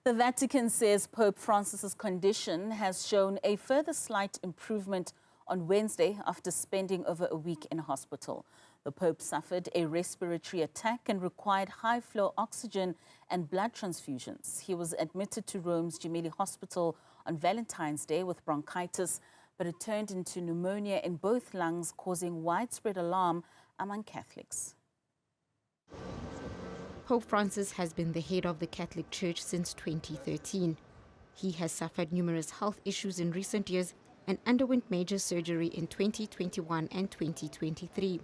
The Vatican says Pope Francis's condition has shown a further slight improvement on Wednesday after spending over a week in hospital. The Pope suffered a respiratory attack and required high-flow oxygen and blood transfusions. He was admitted to Rome's Gemelli Hospital on Valentine's Day with bronchitis, but it turned into pneumonia in both lungs, causing widespread alarm among Catholics. Pope Francis has been the head of the Catholic Church since 2013. He has suffered numerous health issues in recent years and underwent major surgery in 2021 and 2023.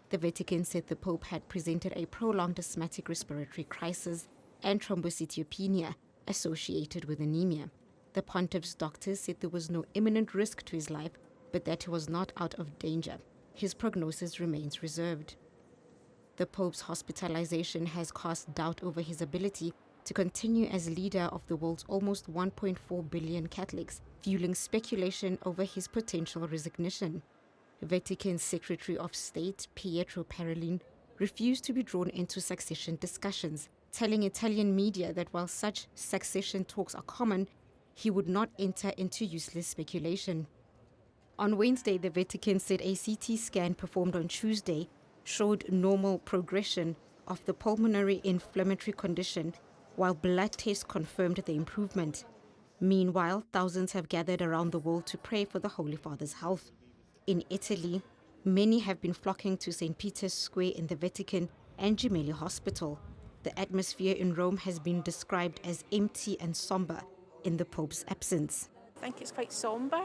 The Vatican said the Pope had presented a prolonged asthmatic respiratory crisis and thrombocytopenia associated with anemia. The pontiff's doctors said there was no imminent risk to his life, but that he was not out of danger. His prognosis remains reserved. The Pope's hospitalization has cast doubt over his ability to continue as leader of the world's almost 1.4 billion Catholics, fueling speculation over his potential resignation. Vatican Secretary of State Pietro Parolin refused to be drawn into succession discussions, telling Italian media that while such succession talks are common, he would not enter into useless speculation. On Wednesday, the Vatican said a CT scan performed on Tuesday showed normal progression of the pulmonary inflammatory condition, while blood tests confirmed the improvement. Meanwhile, thousands have gathered around the world to pray for the Holy Father's health. In Italy, many have been flocking to St. Peter's Square in the Vatican and Gemelli Hospital. The atmosphere in Rome has been described as empty and somber in the Pope's absence. I think it's quite somber,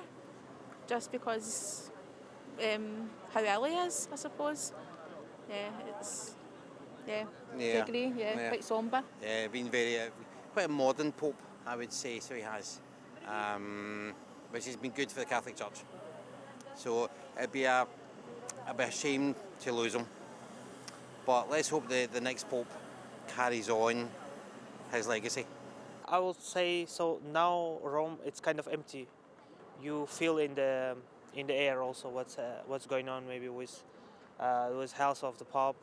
just because how ill he is, I suppose. I agree, quite somber. Yeah, been quite a modern Pope, I would say, so he has, which has been good for the Catholic Church. So it'd be a shame to lose him. But let's hope the next Pope carries on his legacy. I would say so. Now Rome, it's kind of empty. You feel in the air also what's going on, maybe with health of the Pope,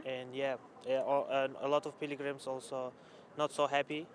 and a lot of pilgrims also not so happy.